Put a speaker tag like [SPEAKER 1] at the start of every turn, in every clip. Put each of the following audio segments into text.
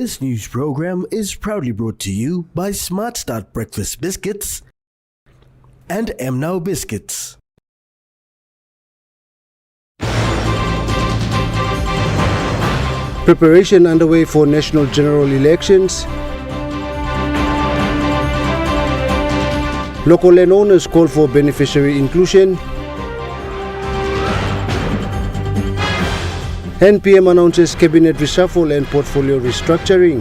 [SPEAKER 1] This news program is proudly brought to you by Smart Start Breakfast Biscuits and Now Biscuits.
[SPEAKER 2] Preparation underway for national general elections. Local landowners call for beneficiary inclusion. NPM announces cabinet reshuffle and portfolio restructuring.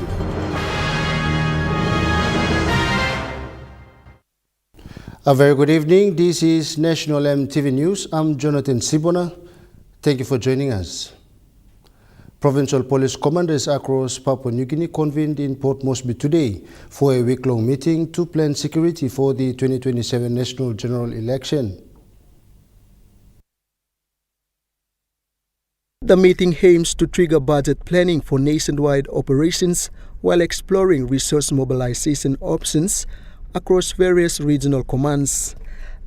[SPEAKER 2] A very good evening. This is National EMTV News. I'm Jonathan Sibona. Thank you for joining us. Provincial police commanders across Papua New Guinea convened in Port Moresby today for a week-long meeting to plan security for the 2027 national general election.
[SPEAKER 3] The meeting aims to trigger budget planning for nationwide operations while exploring resource mobilization options across various regional commands.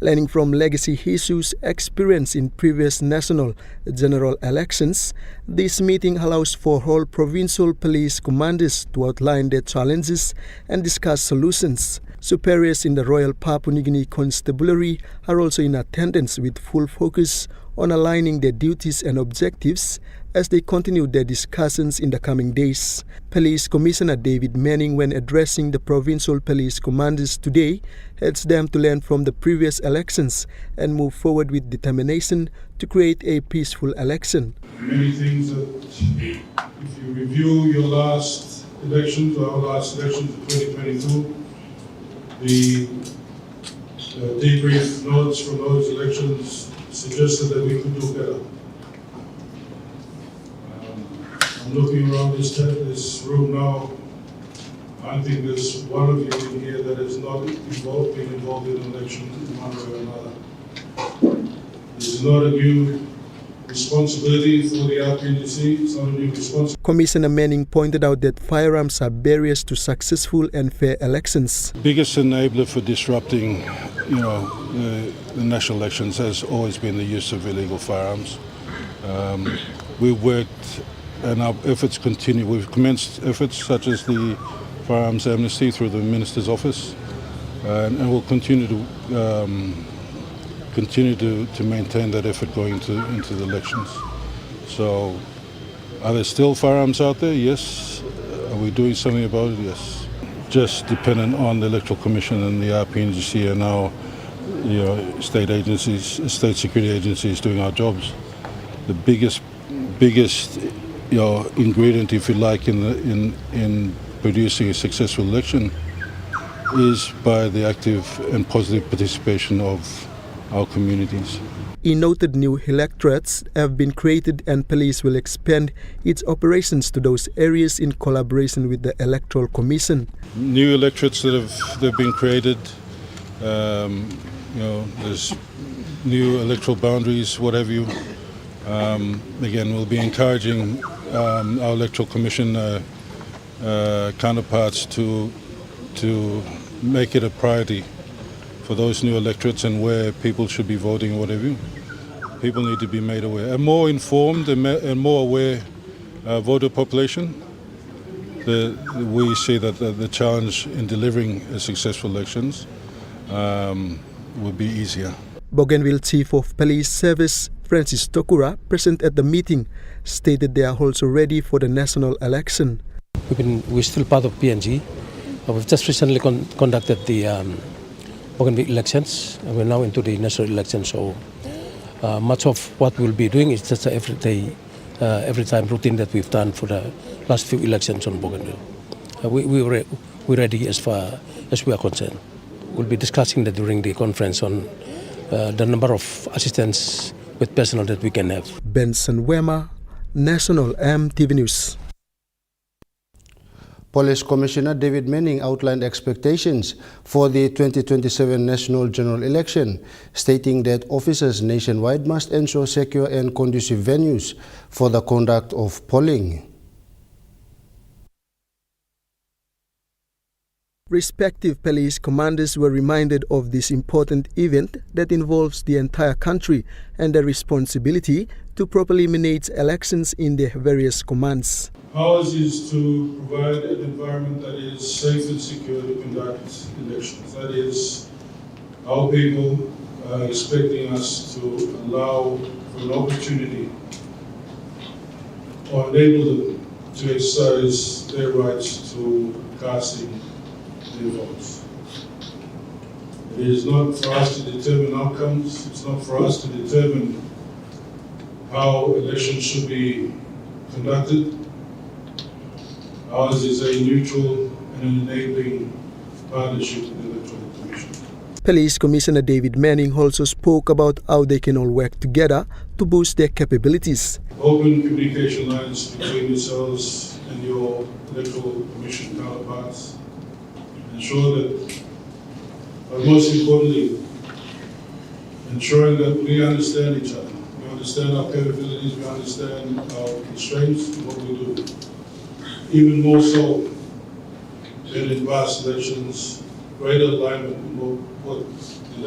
[SPEAKER 3] Learning from legacy issues experienced in previous national general elections, this meeting allows for all provincial police commanders to outline their challenges and discuss solutions. Superiors in the Royal Papua New Guinea Constabulary are also in attendance with full focus on aligning their duties and objectives as they continue their discussions in the coming days. Police Commissioner David Manning, when addressing the provincial police commanders today, urged them to learn from the previous elections and move forward with determination to create a peaceful election.
[SPEAKER 4] Many things that, if you review your last elections, or our last elections of 2022, the debrief notes from those elections suggested that we could do better. I'm looking around this room now. I think there's one of you in here that has not been involved in an election in one way or another. This is not a new responsibility for the RPNGC. It's not a new responsibility.
[SPEAKER 3] Commissioner Manning pointed out that firearms are barriers to successful and fair elections.
[SPEAKER 4] Biggest enabler for disrupting, the national elections has always been the use of illegal firearms. We've worked, and our efforts continue. We've commenced efforts such as the firearms amnesty through the Minister's Office, and we'll continue to maintain that effort going into the elections. So, are there still firearms out there? Yes. Are we doing something about it? Yes. Just dependent on the Electoral Commission and the RPNGC and our state agencies, state security agencies doing our jobs. The biggest ingredient, if you like, in producing a successful election is by the active and positive participation of our communities.
[SPEAKER 3] He noted new electorates have been created and police will expand its operations to those areas in collaboration with the Electoral Commission.
[SPEAKER 4] New electorates that have been created, there's new electoral boundaries, what have you. Again, we'll be encouraging our Electoral Commission counterparts to make it a priority for those new electorates and where people should be voting or whatever. People need to be made aware. A more informed and more aware voter population, we see that the challenge in delivering a successful elections will be easier.
[SPEAKER 3] Bougainville Chief of Police Service Francis Tokura, present at the meeting, stated they are also ready for the national election.
[SPEAKER 5] We're still part of PNG. We've just recently conducted the Bougainville elections, and we're now into the national election. So much of what we'll be doing is just every time routine that we've done for the last few elections on Bougainville. We're ready as far as we are concerned. We'll be discussing that during the conference on the number of assistants with personnel that we can have.
[SPEAKER 3] Benson Wema, National EMTV News.
[SPEAKER 2] Police Commissioner David Manning outlined expectations for the 2027 national general election, stating that officers nationwide must ensure secure and conducive venues for the conduct of polling.
[SPEAKER 3] Respective police commanders were reminded of this important event that involves the entire country and their responsibility to properly manage elections in their various commands.
[SPEAKER 4] Ours is to provide an environment that is safe and secure to conduct elections. That is, our people are expecting us to allow for an opportunity or enable them to exercise their rights to casting their votes. It is not for us to determine outcomes. It's not for us to determine how elections should be conducted. Ours is a neutral and an enabling partnership with the Electoral Commission.
[SPEAKER 3] Police Commissioner David Manning also spoke about how they can all work together to boost their capabilities.
[SPEAKER 4] Open communication lines between yourselves and your Electoral Commission counterparts. Ensure that, but most importantly, ensuring that we understand each other. We understand our capabilities, we understand our constraints and what we do. Even more so than in past elections, greater alignment in what the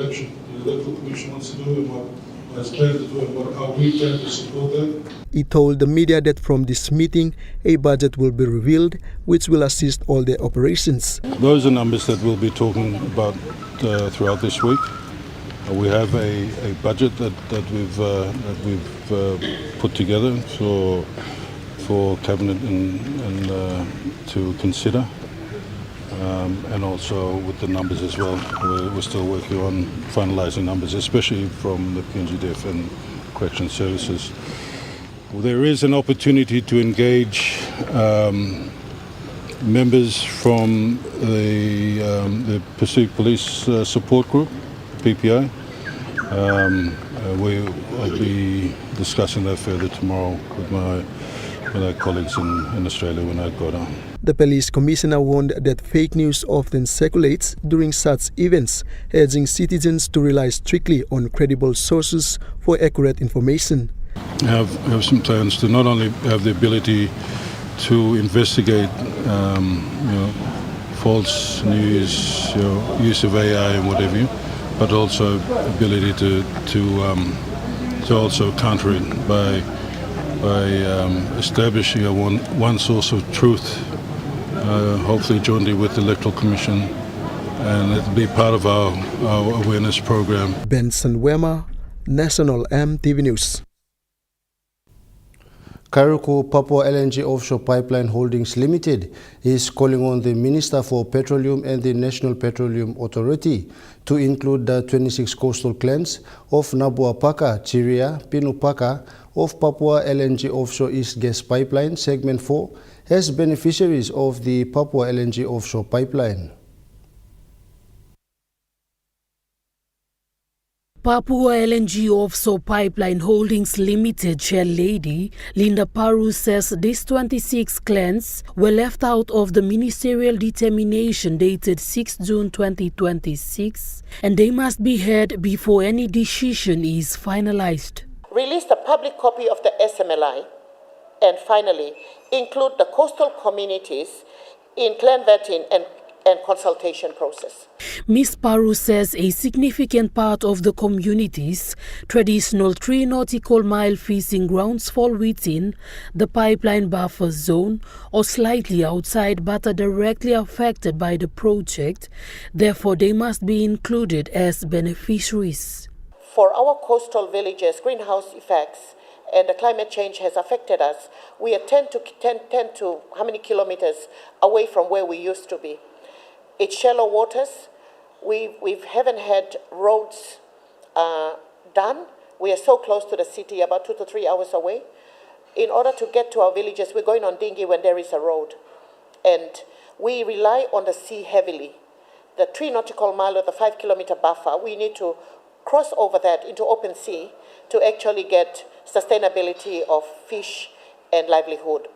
[SPEAKER 4] Electoral Commission wants to do and what has planned to do and how we plan to support that.
[SPEAKER 3] He told the media that from this meeting, a budget will be revealed which will assist all their operations.
[SPEAKER 4] Those are numbers that we'll be talking about throughout this week. We have a budget that we've put together for Cabinet and to consider, and also with the numbers as well. We're still working on finalising numbers, especially from the PNGDF and Correction Services. There is an opportunity to engage members from the Pacific Police Support Group, PPI. I'll be discussing that further tomorrow with our colleagues in Australia when I go down.
[SPEAKER 3] The police commissioner warned that fake news often circulates during such events, urging citizens to rely strictly on credible sources for accurate information.
[SPEAKER 4] I have some plans to not only have the ability to investigate false news, use of AI and whatever, but also ability to also counter it by establishing one source of truth, hopefully jointly with the Electoral Commission, and it'll be part of our awareness program.
[SPEAKER 3] Benson Wema, National EMTV News.
[SPEAKER 2] Kariku Papua LNG Offshore Pipeline Holdings Limited is calling on the Minister for Petroleum and the National Petroleum Authority to include the 26 coastal clans of Nabuapaka, Chiria, Pinupaka of Papua LNG Offshore East Gas Pipeline Segment 4 as beneficiaries of the Papua LNG Offshore Pipeline.
[SPEAKER 6] Papua LNG Offshore Pipeline Holdings Limited chairlady Linda Paru says these 26 clans were left out of the ministerial determination dated 6 June 2026 and they must be heard before any decision is finalized.
[SPEAKER 7] Release a public copy of the SMLI and finally include the coastal communities in clan vetting and consultation process.
[SPEAKER 6] Ms. Paru says a significant part of the community's traditional 3 nautical mile fishing grounds fall within the pipeline buffer zone or slightly outside but are directly affected by the project. Therefore, they must be included as beneficiaries.
[SPEAKER 7] For our coastal villages, greenhouse effects and the climate change has affected us. We are 10 to how many kilometers away from where we used to be. It's shallow waters. We haven't had roads done. We are so close to the city, about 2 to 3 hours away. In order to get to our villages, we're going on dinghy when there is a road. And we rely on the sea heavily. The 3 nautical mile or the 5 kilometer buffer, we need to cross over that into open sea to actually get sustainability of fish and livelihood.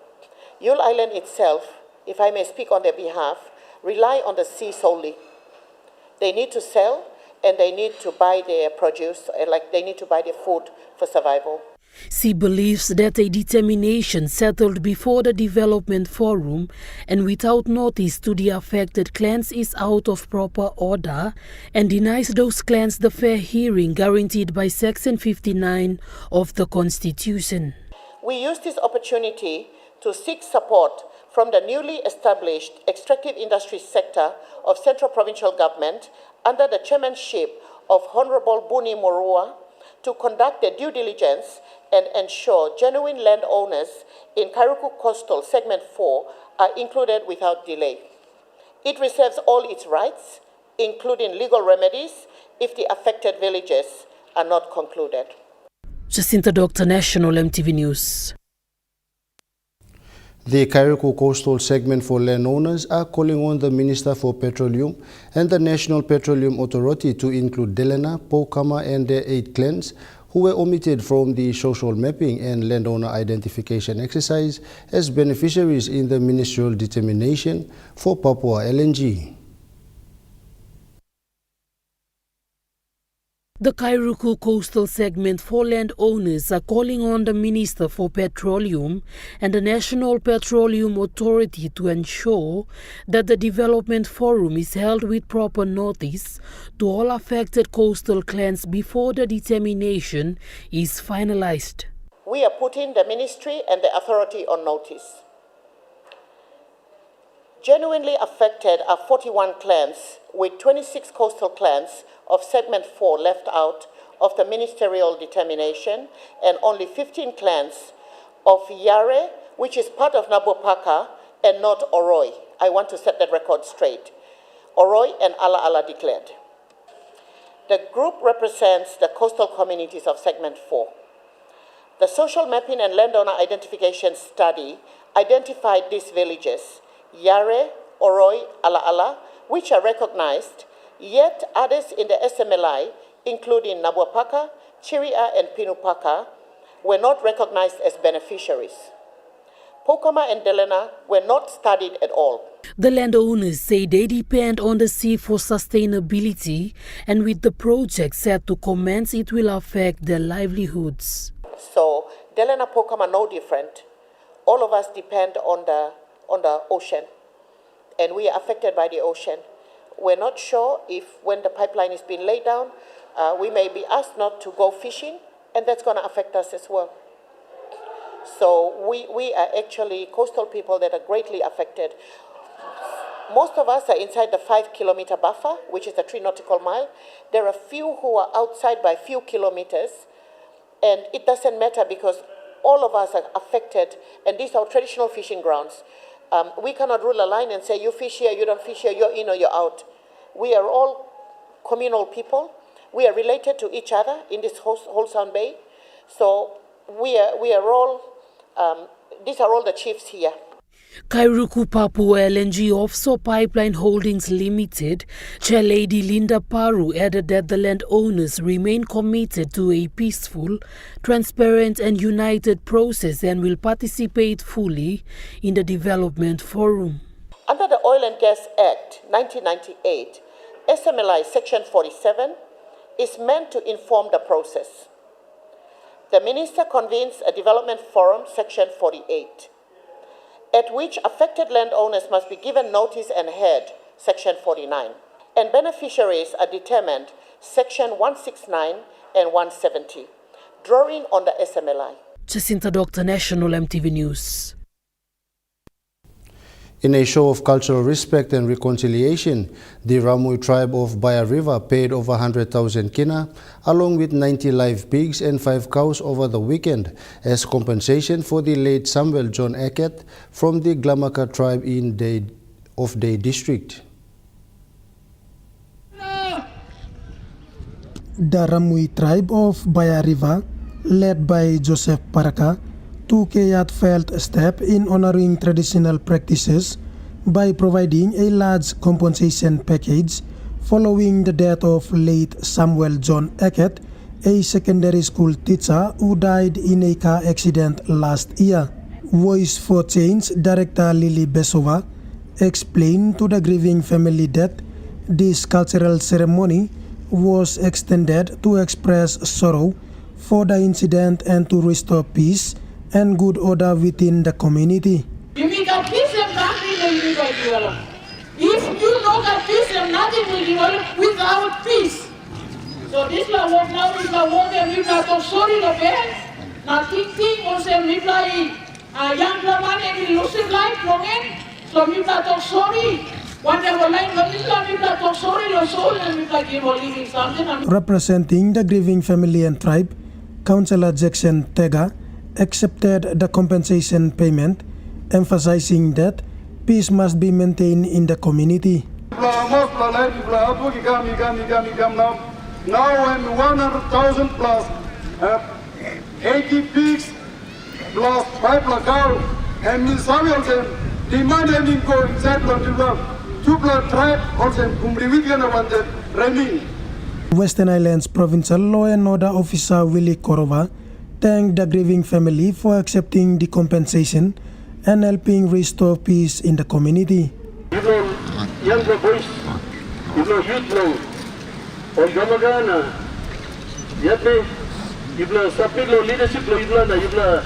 [SPEAKER 7] Yule Island itself, if I may speak on their behalf, rely on the sea solely. They need to sell and they need to buy their produce, like they need to buy their food for survival.
[SPEAKER 6] She believes that a determination settled before the development forum and without notice to the affected clans is out of proper order and denies those clans the fair hearing guaranteed by Section 59 of the Constitution.
[SPEAKER 7] We use this opportunity to seek support from the newly established extractive industry sector of Central Provincial Government under the chairmanship of Honorable Buni Morua to conduct the due diligence and ensure genuine landowners in Kairuku Coastal Segment 4 are included without delay. It reserves all its rights, including legal remedies, if the affected villages are not concluded.
[SPEAKER 6] Jacinta Doctor, National EMTV News.
[SPEAKER 2] The Kairuku Coastal Segment for landowners are calling on the Minister for Petroleum and the National Petroleum Authority to include Delena, Pokama and their 8 clans who were omitted from the social mapping and landowner identification exercise as beneficiaries in the ministerial determination for Papua LNG.
[SPEAKER 6] The Kairuku Coastal Segment for landowners are calling on the Minister for Petroleum and the National Petroleum Authority to ensure that the development forum is held with proper notice to all affected coastal clans before the determination is finalized.
[SPEAKER 7] We are putting the ministry and the authority on notice. Genuinely affected are 41 clans, with 26 coastal clans of Segment 4 left out of the ministerial determination, and only 15 clans of Yare, which is part of Nabupaka, and not Oroi. I want to set that record straight. Oroi and Ala Ala declared. The group represents the coastal communities of Segment 4. The social mapping and landowner identification study identified these villages, Yare, Oroi, Ala Ala, which are recognized, yet others in the SMLI, including Nabuapaka, Chiria, and Pinupaka, were not recognized as beneficiaries. Pokama and Delena were not studied at all.
[SPEAKER 6] The landowners say they depend on the sea for sustainability, and with the project set to commence, it will affect their livelihoods.
[SPEAKER 7] So, Delena, Pokama, no different. All of us depend on the ocean, and we are affected by the ocean. We're not sure if when the pipeline is being laid down, we may be asked not to go fishing, and that's going to affect us as well. So we are actually coastal people that are greatly affected. Most of us are inside the 5-kilometer buffer, which is the 3 nautical mile. There are few who are outside by few kilometers, and it doesn't matter because all of us are affected, and these are traditional fishing grounds. We cannot rule a line and say, you fish here, you don't fish here, you're in or you're out. We are all communal people. We are related to each other in this whole Sound Bay. So we are all, these are all the chiefs here.
[SPEAKER 6] Kairuku Papua LNG Offshore Pipeline Holdings Limited Chair Lady Linda Paru added that the landowners remain committed to a peaceful, transparent and united process and will participate fully in the development forum.
[SPEAKER 7] Under the Oil and Gas Act 1998, SMLI Section 47 is meant to inform the process. The Minister convenes a development forum, Section 48. At which affected landowners must be given notice and heard, Section 49. And beneficiaries are determined, Section 169 and 170, drawing on the SMLI.
[SPEAKER 6] Jacinta Doctor, National EMTV News.
[SPEAKER 2] In a show of cultural respect and reconciliation, the Ramui tribe of Baya River paid over 100,000 kina, along with 90 live pigs and 5 cows over the weekend as compensation for the late Samuel John Eket from the Glamaka tribe in Day district.
[SPEAKER 8] The Ramui tribe of Baya River, led by Joseph Paraka, took a heartfelt step in honoring traditional practices by providing a large compensation package following the death of late Samuel John Eket, a secondary school teacher who died in a car accident last year. Voice for Change Director Lily Besova explained to the grieving family that this cultural ceremony was extended to express sorrow for the incident and to restore peace and good order within the community.
[SPEAKER 9] You make a peace and nothing will develop. If you know that peace and nothing will develop without peace. So this la work now is la work and we not sorry the parents. Now think also we play a young man and we lose life long end. So we not sorry. Whatever life we not sorry the soul and we play give living something.
[SPEAKER 8] Representing the grieving family and tribe, Councillor Jackson Tega accepted the compensation payment, emphasizing that peace must be maintained in the community.
[SPEAKER 10] Now I'm 100,000 plus 80 pigs plus 5 cow and in Samuelson demanding go exactly to tribe also running.
[SPEAKER 8] Western Islands Provincial Law and Order Officer Willie Korova thanked the grieving family for accepting the compensation and helping restore peace in the community.
[SPEAKER 10] You know, younger boys, you know, youth now, or Gamagana, Yate, you know, Sapilo leadership, you know,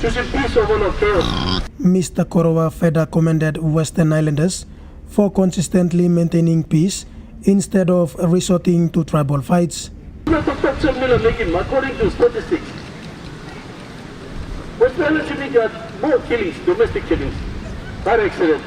[SPEAKER 10] choosing peace over chaos.
[SPEAKER 8] Mr. Korova further commended Western Islanders for consistently maintaining peace instead of resorting to tribal fights.
[SPEAKER 10] According to statistics, Western Islanders got more killings, domestic killings, car accident,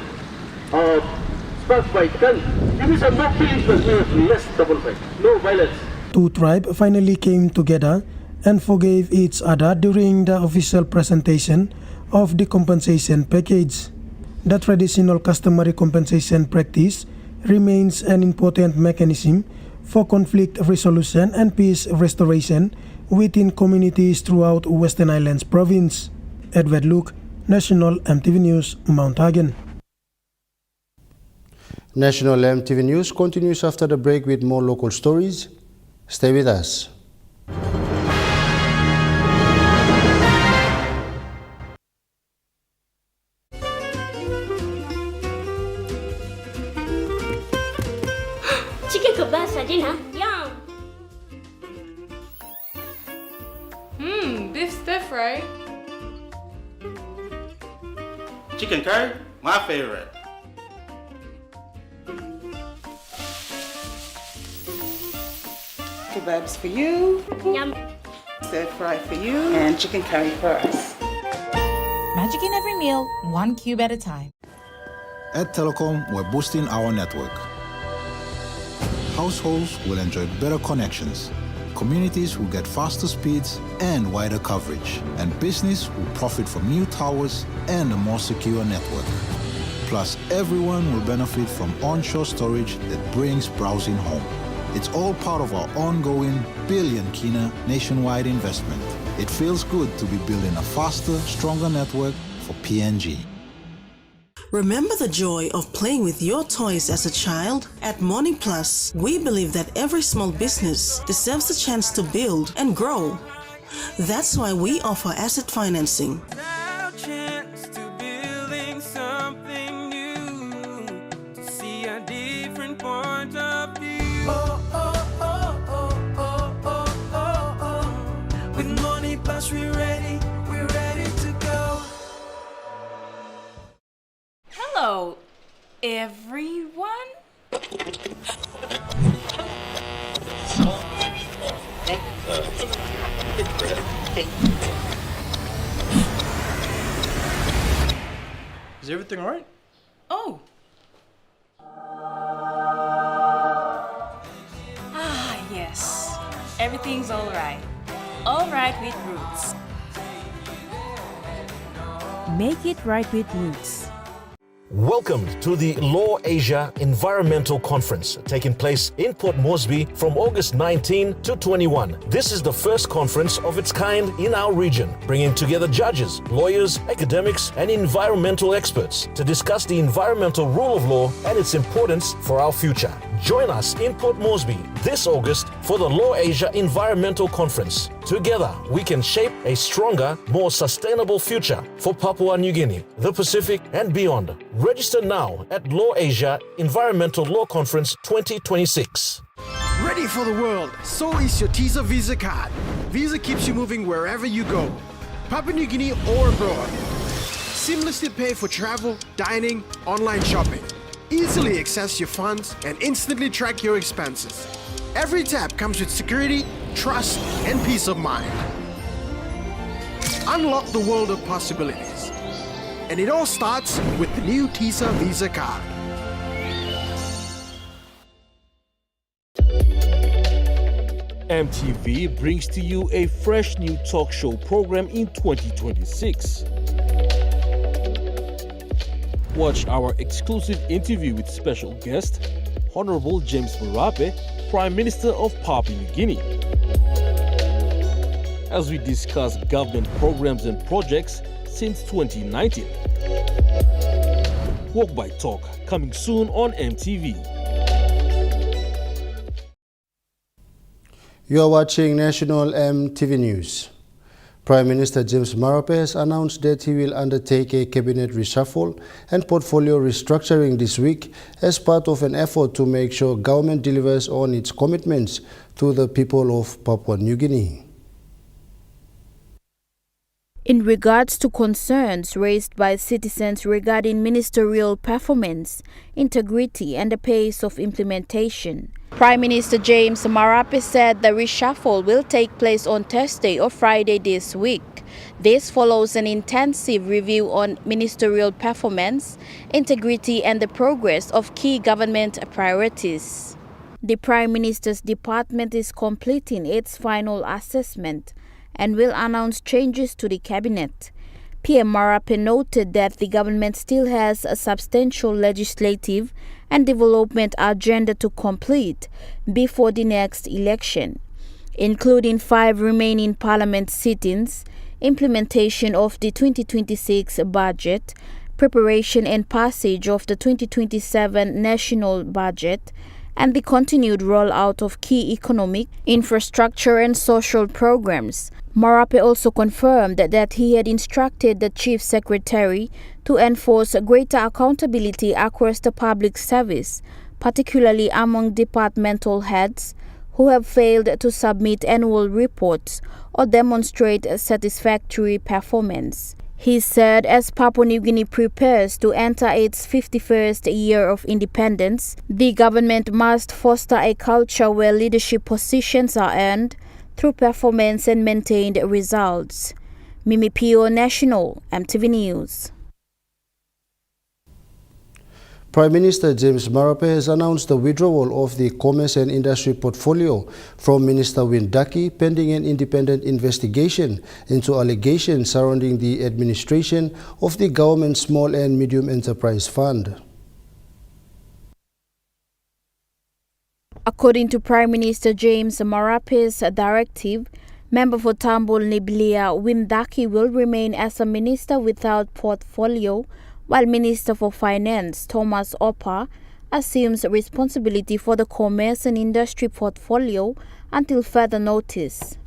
[SPEAKER 10] spark fight, gun. There is no killings, but less double fight, no violence.
[SPEAKER 8] Two tribes finally came together and forgave each other during the official presentation of the compensation package. The traditional customary compensation practice remains an important mechanism for conflict resolution and peace restoration within communities throughout Western Islands Province. Edward Luke, National EMTV News, Mount Hagen.
[SPEAKER 2] National EMTV News continues after the break with more local stories. Stay with us.
[SPEAKER 11] Chicken kebab saja nak? Yum!
[SPEAKER 12] Beef stir fry.
[SPEAKER 13] Chicken curry, my favorite.
[SPEAKER 14] Kebabs for you,
[SPEAKER 11] Yum!
[SPEAKER 14] stir fry for you, and chicken curry for us.
[SPEAKER 15] Magic in every meal, one cube at a time.
[SPEAKER 16] At Telecom, we're boosting our network. Households will enjoy better connections, communities will get faster speeds and wider coverage, and business will profit from new towers and a more secure network. Plus, everyone will benefit from onshore storage that brings browsing home. It's all part of our ongoing billion kina nationwide investment. It feels good to be building a faster, stronger network for PNG.
[SPEAKER 17] Remember the joy of playing with your toys as a child? At Morning Plus, we believe that every small business deserves a chance to build and grow. That's why we offer asset financing.
[SPEAKER 18] With Morning Plus, we're ready to go.
[SPEAKER 15] Hello, everyone.
[SPEAKER 13] Is everything all right?
[SPEAKER 15] Oh. Yes. Everything's all right. All right with Roots.
[SPEAKER 19] Make it right with Roots.
[SPEAKER 20] Welcome to the Law Asia Environmental Conference, taking place in Port Moresby from August 19 to 21. This is the first conference of its kind in our region, bringing together judges, lawyers, academics, and environmental experts to discuss the environmental rule of law and its importance for our future. Join us in Port Moresby this August for the Law Asia Environmental Conference. Together, we can shape a stronger, more sustainable future for Papua New Guinea, the Pacific, and beyond. Register now at Law Asia Environmental Law Conference 2026.
[SPEAKER 12] Ready for the world, so is your TISA Visa card. Visa keeps you moving wherever you go, Papua New Guinea or abroad. Seamlessly pay for travel, dining, online shopping. Easily access your funds and instantly track your expenses. Every tap comes with security, trust, and peace of mind. Unlock the world of possibilities. And it all starts with the new TISA Visa card.
[SPEAKER 21] EMTV brings to you a fresh new talk show program in 2026. Watch our exclusive interview with special guest, Honorable James Marape, Prime Minister of Papua New Guinea, as we discuss government programs and projects since 2019. Walk by Talk, coming soon on EMTV.
[SPEAKER 2] You are watching National EMTV News. Prime Minister James Marape has announced that he will undertake a cabinet reshuffle and portfolio restructuring this week as part of an effort to make sure government delivers on its commitments to the people of Papua New Guinea.
[SPEAKER 19] In regards to concerns raised by citizens regarding ministerial performance, integrity, and the pace of implementation, Prime Minister James Marape said the reshuffle will take place on Thursday or Friday this week. This follows an intensive review on ministerial performance, integrity, and the progress of key government priorities. The Prime Minister's department is completing its final assessment and will announce changes to the cabinet. PM Marape noted that the government still has a substantial legislative and development agenda to complete before the next election, including 5 remaining parliament sittings, implementation of the 2026 budget, preparation and passage of the 2027 national budget, and the continued rollout of key economic, infrastructure, and social programs. Marape also confirmed that he had instructed the Chief Secretary to enforce greater accountability across the public service, particularly among departmental heads who have failed to submit annual reports or demonstrate satisfactory performance. He said as Papua New Guinea prepares to enter its 51st year of independence, the government must foster a culture where leadership positions are earned through performance and maintained results. Mimi Pio, National EMTV News.
[SPEAKER 2] Prime Minister James Marape has announced the withdrawal of the Commerce and Industry portfolio from Minister Win Daki pending an independent investigation into allegations surrounding the administration of the Government Small and Medium Enterprise Fund.
[SPEAKER 19] According to Prime Minister James Marape's directive, Member for Tambul Niblia Win Daki will remain as a minister without portfolio, while Minister for Finance Thomas Opa assumes responsibility for the Commerce and Industry portfolio until further notice.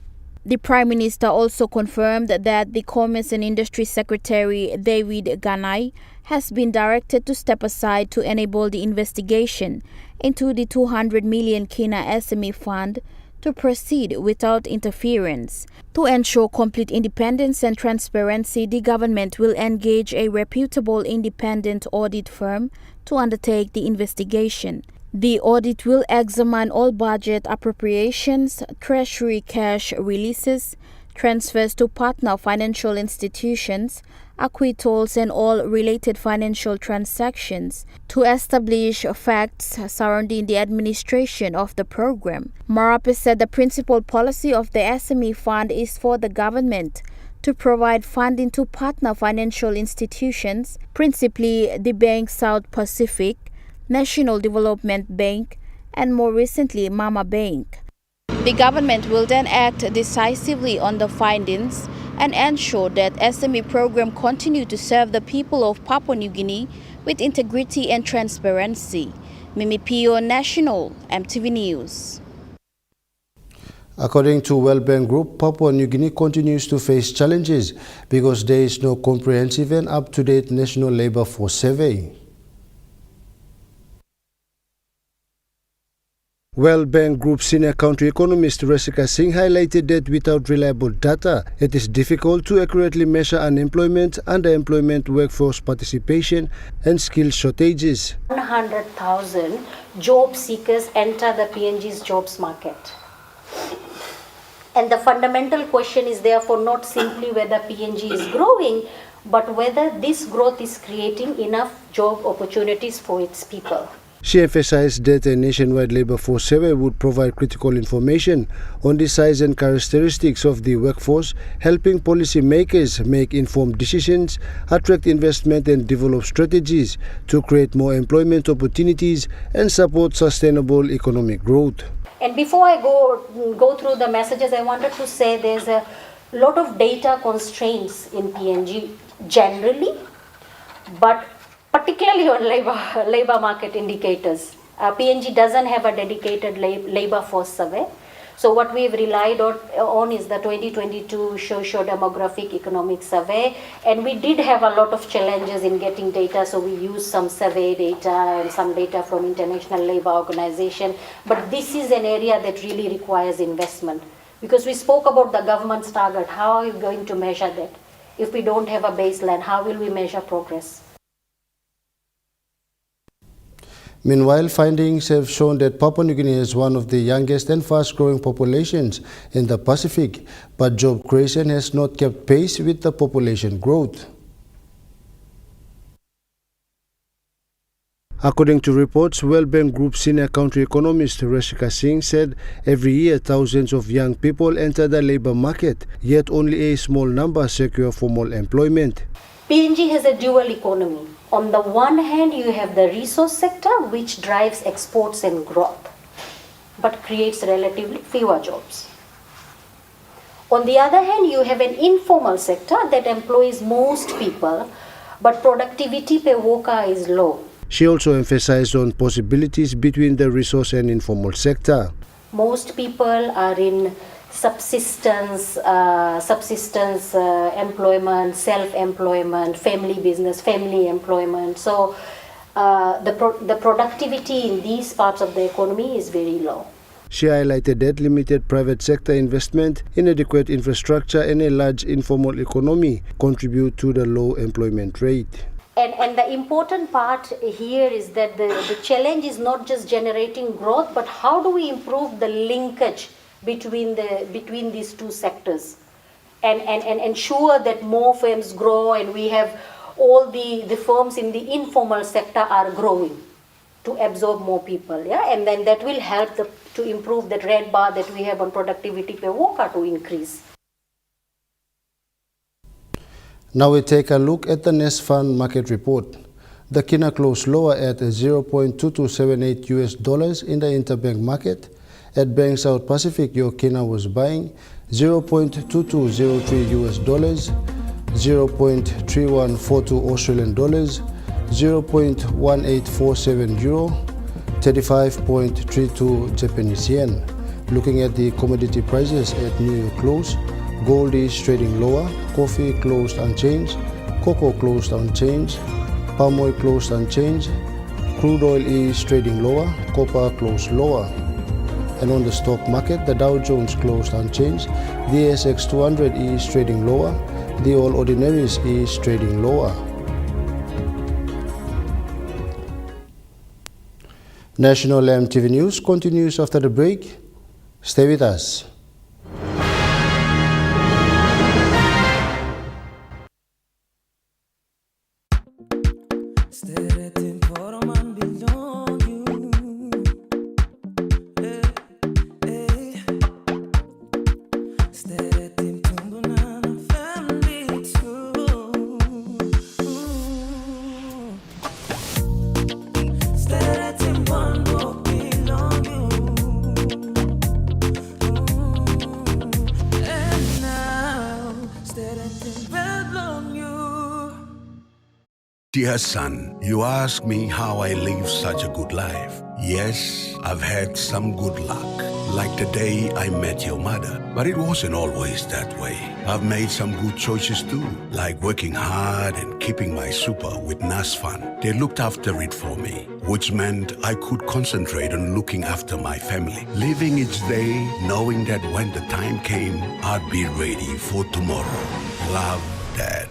[SPEAKER 19] The Prime Minister also confirmed that the Commerce and Industry Secretary David Ganai has been directed to step aside to enable the investigation into the 200 million Kina SME Fund to proceed without interference. To ensure complete independence and transparency, the government will engage a reputable independent audit firm to undertake the investigation. The audit will examine all budget appropriations, treasury cash releases, transfers to partner financial institutions, acquittals, and all related financial transactions to establish facts surrounding the administration of the program. Marape said the principal policy of the SME Fund is for the government to provide funding to partner financial institutions, principally the Bank South Pacific, National Development Bank, and more recently Mama Bank. The government will then act decisively on the findings and ensure that SME program continue to serve the people of Papua New Guinea with integrity and transparency. Mimi Pio, National EMTV News.
[SPEAKER 2] According to World Bank Group, Papua New Guinea continues to face challenges because there is no comprehensive and up-to-date national labor force survey. World Bank Group senior country economist Rasika Singh highlighted that without reliable data, it is difficult to accurately measure unemployment, underemployment, workforce participation, and skill shortages.
[SPEAKER 1] 100,000 job seekers enter the PNG's jobs market. And the fundamental question is therefore not simply whether PNG is growing, but whether this growth is creating enough job opportunities for its people.
[SPEAKER 2] She emphasized that a nationwide labor force survey would provide critical information on the size and characteristics of the workforce, helping policymakers make informed decisions, attract investment and develop strategies to create more employment opportunities and support sustainable economic growth.
[SPEAKER 1] And before I go through the messages, I wanted to say there's a lot of data constraints in PNG generally, but particularly on labor market indicators. PNG doesn't have a dedicated labor force survey. So what we've relied on is the 2022 socio-demographic economic survey. And we did have a lot of challenges in getting data. So we used some survey data and some data from International Labour Organization. But this is an area that really requires investment. Because we spoke about the government's target. How are you going to measure that? If we don't have a baseline, how will we measure progress?
[SPEAKER 2] Meanwhile, findings have shown that Papua New Guinea is one of the youngest and fast-growing populations in the Pacific, but job creation has not kept pace with the population growth. According to reports, World Bank Group senior country economist Rasika Singh said every year thousands of young people enter the labor market, yet only a small number secure formal employment.
[SPEAKER 1] PNG has a dual economy. On the one hand, you have the resource sector, which drives exports and growth, but creates relatively fewer jobs. On the other hand, you have an informal sector that employs most people, but productivity per worker is low.
[SPEAKER 2] She also emphasized on possibilities between the resource and informal sector.
[SPEAKER 1] Most people are in subsistence employment, self-employment, family business, family employment. So the productivity in these parts of the economy is very low.
[SPEAKER 2] She highlighted that limited private sector investment, inadequate infrastructure and a large informal economy contribute to the low employment rate.
[SPEAKER 1] And the important part here is that the challenge is not just generating growth, but how do we improve the linkage between these two sectors and ensure that more firms grow and we have all the firms in the informal sector are growing to absorb more people, yeah, and then that will help to improve that red bar that we have on productivity per worker to increase.
[SPEAKER 2] Now we take a look at the Nest Fund market report. The Kina closed lower at $0.2278 US in the interbank market. At Bank South Pacific, your Kina was buying $0.2203 US, 0.3142 Australian dollars, 0.1847 euro, 35.32 Japanese yen. Looking at the commodity prices at New York close, gold is trading lower, coffee closed unchanged, cocoa closed unchanged, palm oil closed unchanged, crude oil is trading lower, copper closed lower. And on the stock market, the Dow Jones closed unchanged, the ASX 200 is trading lower, the All Ordinaries is trading lower. National EMTV News continues after the break. Stay with us.
[SPEAKER 22] Dear son, you ask me how I live such a good life. Yes, I've had some good luck. like the day I met your mother. But it wasn't always that way. I've made some good choices too, like working hard and keeping my super with NAS Fund. They looked after it for me, which meant I could concentrate on looking after my family. Living each day, knowing that when the time came, I'd be ready for tomorrow. Love, Dad.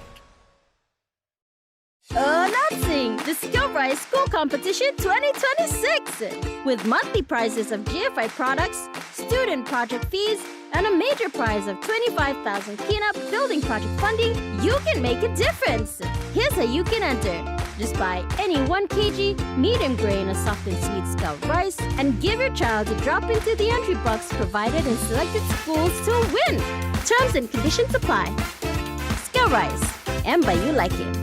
[SPEAKER 4] Announcing the Skill Rise School Competition 2026 with monthly prizes of GFI products, student project fees, and a major prize of 25,000 Kina building project funding. You can make a difference. Here's how you can enter. Just buy any 1 kg medium grain or softened seed Scout rice and give your child a drop into the entry box provided in selected schools to win. Terms and conditions apply. Scout Rice, and by you like it.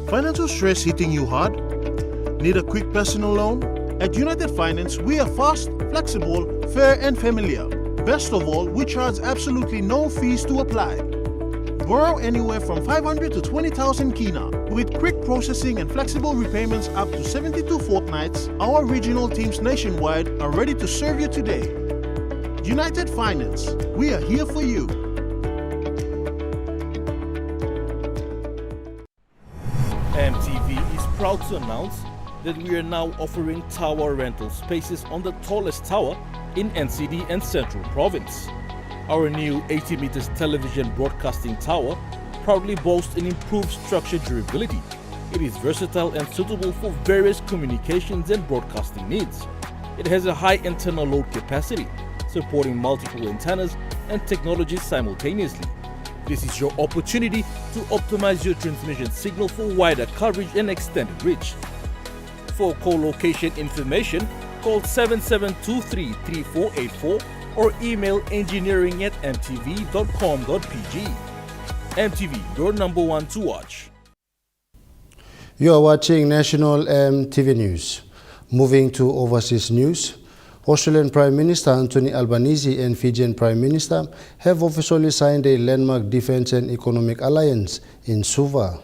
[SPEAKER 5] Financial stress hitting you hard? Need a quick personal loan? At United Finance, we are fast, flexible, fair and familiar. Best of all, we charge absolutely no fees to apply. Borrow anywhere from 500 to 20,000 Kina. With quick processing and flexible repayments up to 72 fortnights, our regional teams nationwide are ready to serve you today. United Finance, we are here for you.
[SPEAKER 21] EMTV is proud to announce that we are now offering tower rental spaces on the tallest tower in NCD and Central Province. Our new 80 meters television broadcasting tower proudly boasts an improved structure durability. It is versatile and suitable for various communications and broadcasting needs. It has a high internal load capacity, supporting multiple antennas and technologies simultaneously. This is your opportunity to optimize your transmission signal for wider coverage and extended reach. For co-location information, call 7723-3484 or email engineering@mtv.com.pg. MTV, your number one to watch.
[SPEAKER 2] You are watching National MTV News. Moving to overseas news, Australian Prime Minister Anthony Albanese and Fijian Prime Minister have officially signed a landmark defense and economic alliance in Suva.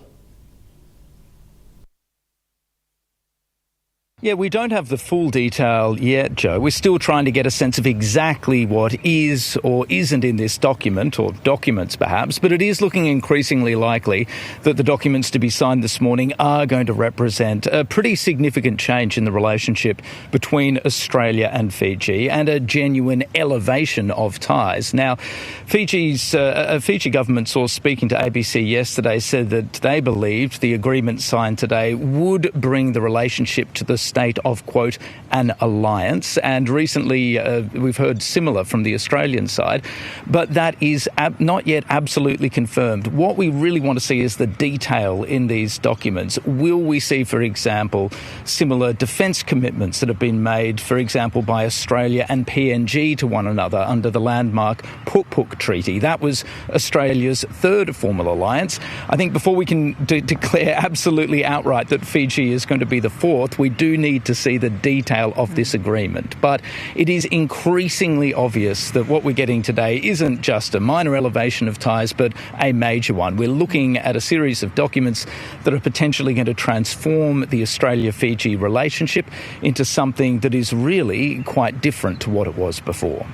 [SPEAKER 23] Yeah, we don't have the full detail yet, Joe. We're still trying to get a sense of exactly what is or isn't in this document, or documents perhaps, but it is looking increasingly likely that the documents to be signed this morning are going to represent a pretty significant change in the relationship between Australia and Fiji and a genuine elevation of ties. Now, a Fiji government source speaking to ABC yesterday said that they believed the agreement signed today would bring the relationship to the state of, quote, an alliance. And recently we've heard similar from the Australian side, but that is not yet absolutely confirmed. What we really want to see is the detail in these documents. Will we see, for example, similar defence commitments that have been made, for example, by Australia and PNG to one another under the landmark Puk Treaty? That was Australia's third formal alliance. I think before we can declare absolutely outright that Fiji is going to be the fourth, we do need to see the detail of this agreement. But it is increasingly obvious that what we're getting today isn't just a minor elevation of ties, but a major one. We're looking at a series of documents that are potentially going to transform the Australia-Fiji relationship into something that is really quite different to what it was before.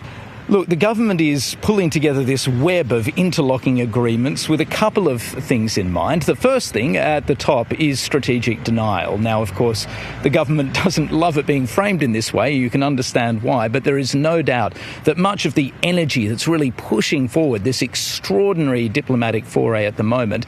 [SPEAKER 23] Look, the government is pulling together this web of interlocking agreements with a couple of things in mind. The first thing at the top is strategic denial. Now, of course, the government doesn't love it being framed in this way. You can understand why, but there is no doubt that much of the energy that's really pushing forward this extraordinary diplomatic foray at the moment,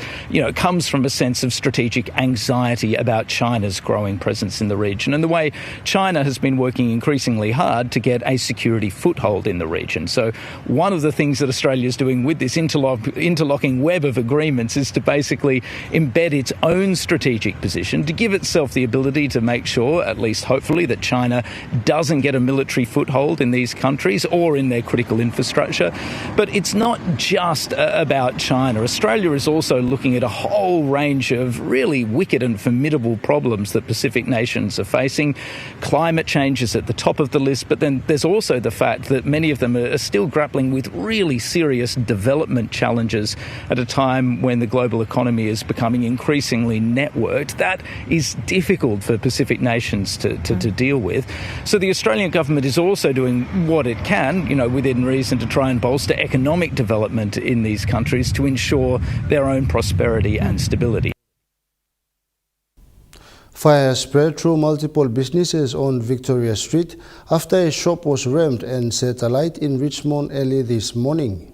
[SPEAKER 23] comes from a sense of strategic anxiety about China's growing presence in the region and the way China has been working increasingly hard to get a security foothold in the region. region. So one of the things that Australia is doing with this interlocking web of agreements is to basically embed its own strategic position to give itself the ability to make sure, at least hopefully, that China doesn't get a military foothold in these countries or in their critical infrastructure. But it's not just about China. Australia is also looking at a whole range of really wicked and formidable problems that Pacific nations are facing. Climate change is at the top of the list, but then there's also the fact that many of them are still grappling with really serious development challenges at a time when the global economy is becoming increasingly networked. That is difficult for Pacific nations to deal with. So the Australian government is also doing what it can, within reason, to try and bolster economic development in these countries to ensure their own prosperity and stability.
[SPEAKER 2] Fire spread through multiple businesses on Victoria Street after a shop was rammed and set alight in Richmond early this morning.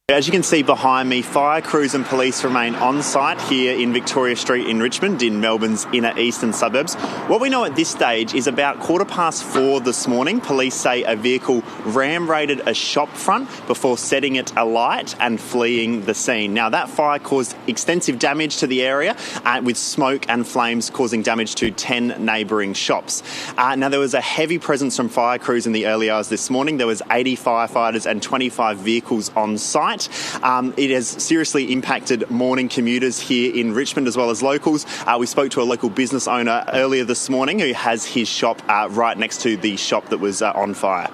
[SPEAKER 3] As you can see behind me, fire crews and police remain on site here in Victoria Street in Richmond, in Melbourne's inner eastern suburbs. What we know at this stage is about 4:15 this morning, police say a vehicle ram-raided a shop front before setting it alight and fleeing the scene. Now, that fire caused extensive damage to the area, with smoke and flames causing damage to 10 neighbouring shops. Now, there was a heavy presence from fire crews in the early hours this morning. There was 80 firefighters and 25 vehicles on site. It has seriously impacted morning commuters here in Richmond as well as locals. We spoke to a local business owner earlier this morning who has his shop right next to the shop that was on fire.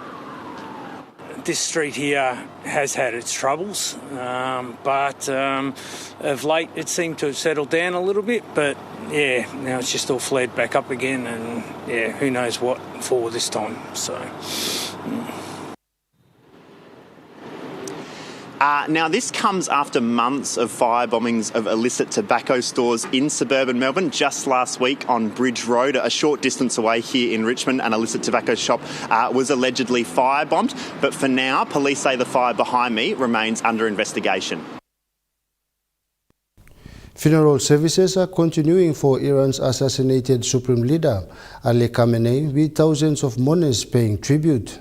[SPEAKER 6] This street here has had its troubles, but of late it seemed to have settled down a little bit, but yeah, now it's just all flared back up again, and yeah, who knows what for this time, so...
[SPEAKER 3] Now, this comes after months of fire bombings of illicit tobacco stores in suburban Melbourne. Just last week on Bridge Road, a short distance away here in Richmond, an illicit tobacco shop was allegedly firebombed. But for now, police say the fire behind me remains under investigation.
[SPEAKER 2] Funeral services are continuing for Iran's assassinated Supreme Leader, Ali Khamenei, with thousands of mourners paying tribute.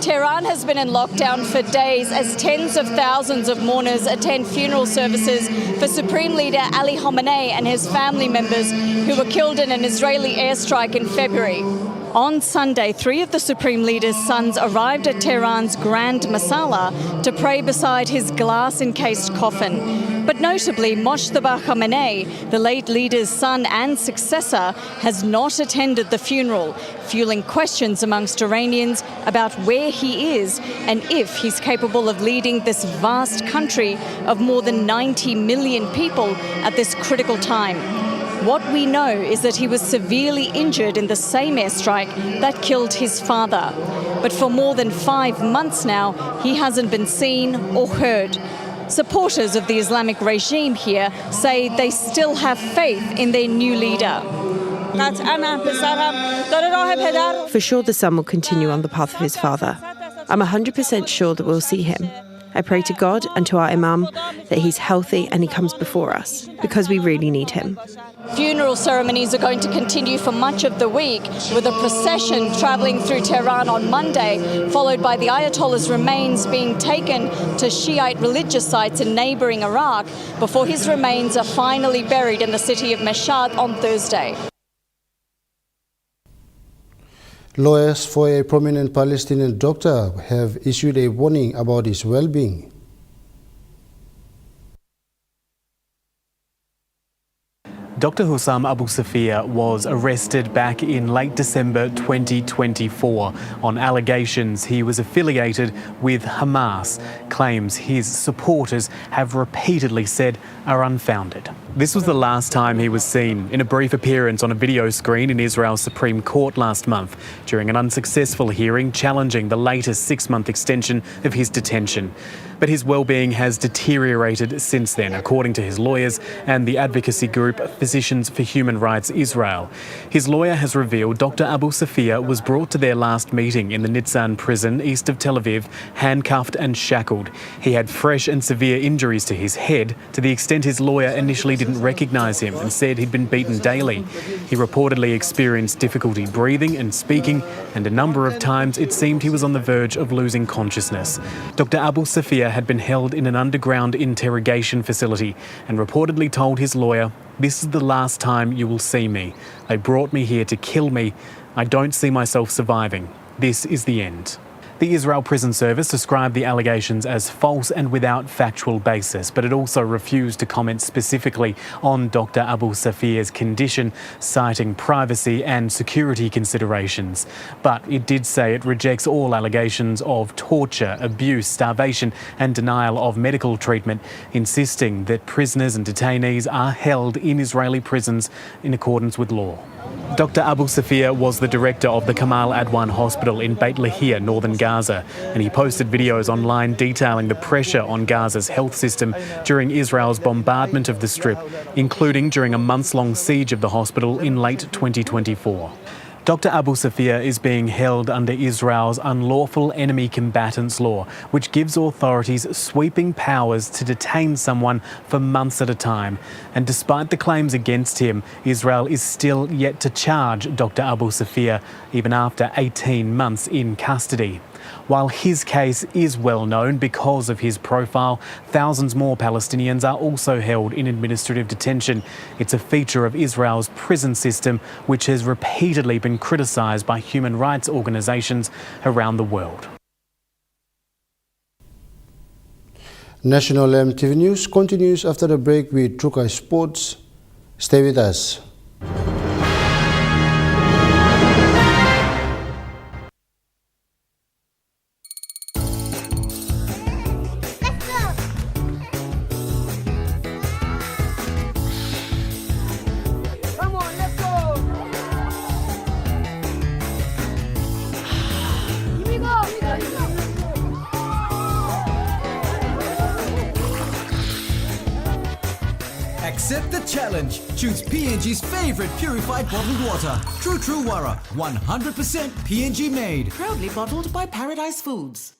[SPEAKER 7] Tehran has been in lockdown for days as tens of thousands of mourners attend funeral services for Supreme Leader Ali Khamenei and his family members who were killed in an Israeli airstrike in February. On Sunday, 3 of the Supreme Leader's sons arrived at Tehran's Grand Masala to pray beside his glass-encased coffin. But notably, Mojtaba Khamenei, the late leader's son and successor, has not attended the funeral, fueling questions amongst Iranians about where he is and if he's capable of leading this vast country of more than 90 million people at this critical time. What we know is that he was severely injured in the same airstrike that killed his father. But for more than 5 months now, he hasn't been seen or heard. Supporters of the Islamic regime here say they still have faith in their new leader.
[SPEAKER 24] For sure the son will continue on the path of his father. I'm 100% sure that we'll see him. I pray to God and to our Imam that he's healthy and he comes before us, because we really need him.
[SPEAKER 7] Funeral ceremonies are going to continue for much of the week, with a procession travelling through Tehran on Monday, followed by the Ayatollah's remains being taken to Shiite religious sites in neighbouring Iraq, before his remains are finally buried in the city of Mashhad on Thursday.
[SPEAKER 2] Lawyers for a prominent Palestinian doctor have issued a warning about his well-being.
[SPEAKER 25] Dr. Hussam Abu Safia was arrested back in late December 2024 on allegations he was affiliated with Hamas, claims his supporters have repeatedly said are unfounded. This was the last time he was seen in a brief appearance on a video screen in Israel's Supreme Court last month during an unsuccessful hearing challenging the latest 6-month extension of his detention. But his well-being has deteriorated since then, according to his lawyers and the advocacy group Physicians for Human Rights Israel. His lawyer has revealed Dr. Abu Safia was brought to their last meeting in the Nitzan prison east of Tel Aviv, handcuffed and shackled. He had fresh and severe injuries to his head, to the extent his lawyer initially didn't recognise him and said he'd been beaten daily. He reportedly experienced difficulty breathing and speaking, and a number of times it seemed he was on the verge of losing consciousness. Dr. Abu Safia had been held in an underground interrogation facility and reportedly told his lawyer, "This is the last time you will see me. They brought me here to kill me. I don't see myself surviving. This is the end." The Israel Prison Service described the allegations as false and without factual basis, but it also refused to comment specifically on Dr. Abu Safia's condition, citing privacy and security considerations. But it did say it rejects all allegations of torture, abuse, starvation and denial of medical treatment, insisting that prisoners and detainees are held in Israeli prisons in accordance with law. Dr. Abu Safia was the director of the Kamal Adwan Hospital in Beit Lahia, northern Gaza, and he posted videos online detailing the pressure on Gaza's health system during Israel's bombardment of the Strip, including during a months-long siege of the hospital in late 2024. Dr. Abu Safia is being held under Israel's unlawful enemy combatants law, which gives authorities sweeping powers to detain someone for months at a time. And despite the claims against him, Israel is still yet to charge Dr. Abu Safia, even after 18 months in custody. While his case is well known because of his profile, thousands more Palestinians are also held in administrative detention. It's a feature of Israel's prison system, which has repeatedly been criticised by human rights organisations around the world.
[SPEAKER 2] National EMTV News continues after the break with Trukai Sports. Stay with us.
[SPEAKER 8] Accept the challenge. Choose PNG's favorite purified bottled water. True Wara, 100% PNG made. Proudly bottled by Paradise Foods.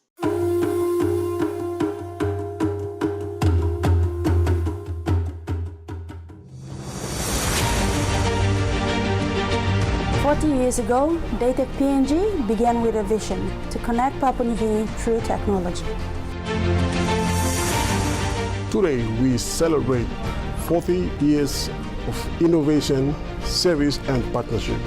[SPEAKER 9] 40 years ago, Dated PNG began with a vision to connect Papua New Guinea through technology.
[SPEAKER 10] Today, we celebrate 40 years of innovation, service, and partnership.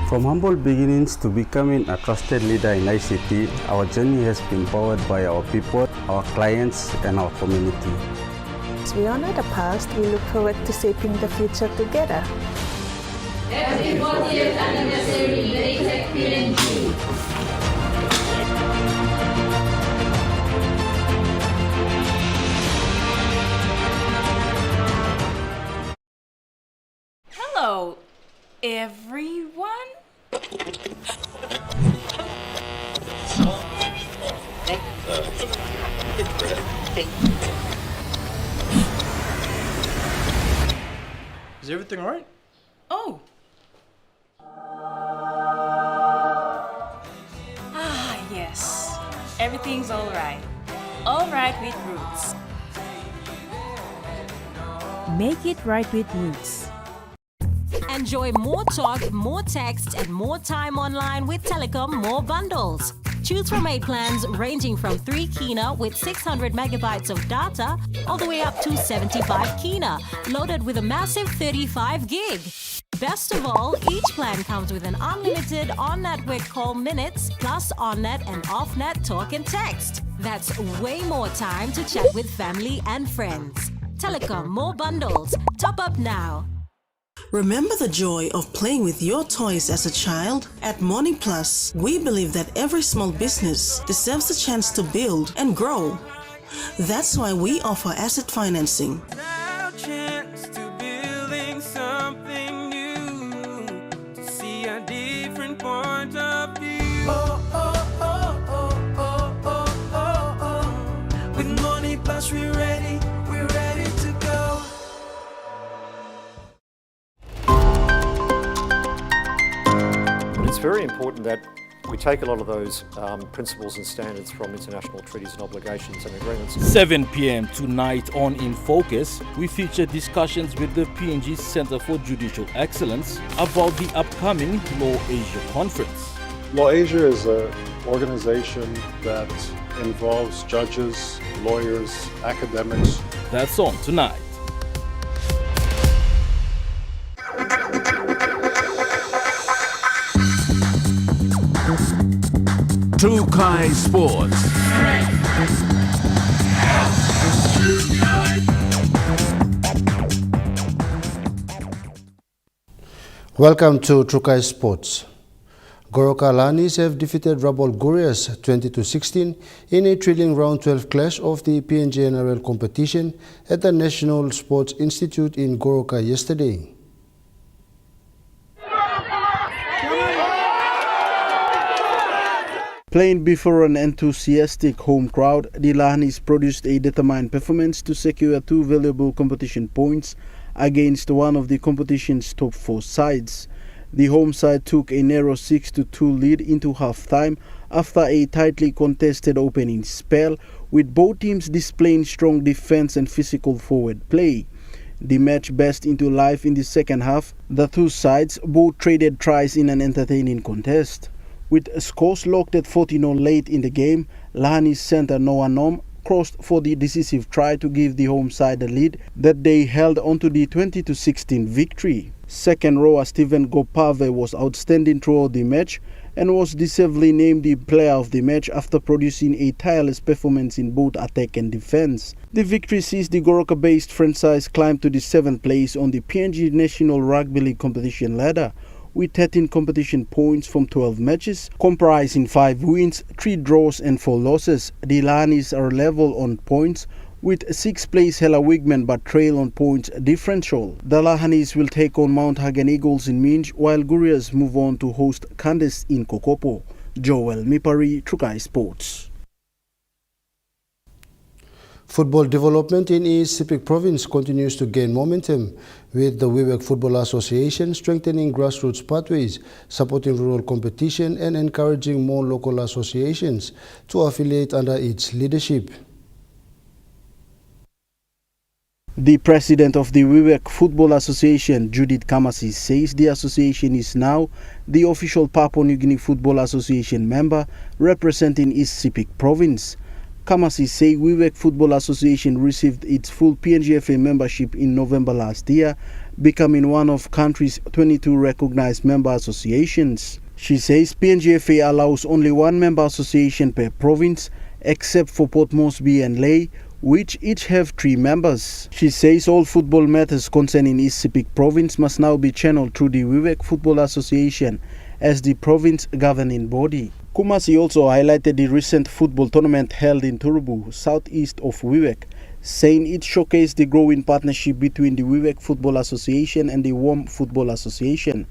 [SPEAKER 11] From humble beginnings to becoming a trusted leader in ICT, our journey has been powered by our people, our clients, and our community.
[SPEAKER 9] As we honor the past, we look forward to shaping the future together.
[SPEAKER 14] Happy 40th anniversary, Dated PNG.
[SPEAKER 15] Hello, everyone.
[SPEAKER 13] Is everything all right?
[SPEAKER 15] Oh. Yes. Everything's all right. All right with Roots.
[SPEAKER 26] Make it right with Roots.
[SPEAKER 27] Enjoy more talk, more text, and more time online with Telecom More Bundles. Choose from 8 plans ranging from 3 kina with 600 megabytes of data all the way up to 75 kina, loaded with a massive 35 gig. Best of all, each plan comes with an unlimited on-network call minutes plus on-net and off-net talk and text. That's way more time to chat with family and friends. Telecom More Bundles. Top up now.
[SPEAKER 17] Remember the joy of playing with your toys as a child? At Morning Plus, we believe that every small business deserves a chance to build and grow. That's why we offer asset financing.
[SPEAKER 18] Our chance to building something new, to see a different point of view. With Money Plus we're ready to go.
[SPEAKER 1] very important that we take a lot of those principles and standards from international treaties and obligations and agreements.
[SPEAKER 21] 7 p.m. tonight on In Focus, we feature discussions with the PNG Centre for Judicial Excellence about the upcoming Law Asia Conference.
[SPEAKER 4] Law Asia is an organization that involves judges, lawyers, academics.
[SPEAKER 21] That's on tonight.
[SPEAKER 12] True Kai Sports.
[SPEAKER 2] Welcome to Trukai Sports. Goroka Lahanis have defeated Rabol Gurias 20-16 in a thrilling round 12 clash of the PNG NRL competition at the National Sports Institute in Goroka yesterday.
[SPEAKER 16] Playing before an enthusiastic home crowd, the Lahanis produced a determined performance to secure 2 valuable competition points against one of the competition's top 4 sides. The home side took a narrow 6-2 lead into half-time after a tightly contested opening spell, with both teams displaying strong defense and physical forward play. The match burst into life in the second half. The two sides both traded tries in an entertaining contest. With scores locked at 40-0 late in the game, Lahanis centre Noah Nom crossed for the decisive try to give the home side a lead that they held onto the 20-16 victory. Second rower Stephen Gopave was outstanding throughout the match and was deservedly named the player of the match after producing a tireless performance in both attack and defence. The victory sees the Goroka-based franchise climb to the 7th place on the PNG National Rugby League competition ladder, with 13 competition points from 12 matches, comprising 5 wins, 3 draws and 4 losses. The Lahanis are level on points, with 6th place Hela Wigman but trail on points differential. The Lahanis will take on Mount Hagen Eagles in Minj, while Gurias move on to host Candace in Kokopo. Joel Mipari, Trukai Sports.
[SPEAKER 2] Football development in East Sepik Province continues to gain momentum, with the Wewak Football Association strengthening grassroots pathways, supporting rural competition and encouraging more local associations to affiliate under its leadership.
[SPEAKER 16] The president of the Wewak Football Association, Judith Kamasi, says the association is now the official Papua New Guinea Football Association member representing East Sepik Province. Kamasi say Wewak Football Association received its full PNGFA membership in November last year, becoming one of country's 22 recognized member associations. She says PNGFA allows only one member association per province, except for Port Moresby and Lae, which each have 3 members. She says all football matters concerning East Sepik Province must now be channeled through the Wewak Football Association as the province governing body. Kumasi also highlighted the recent football tournament held in Turubu, southeast of Wewak, saying it showcased the growing partnership between the Wewak Football Association and the WOM Football Association.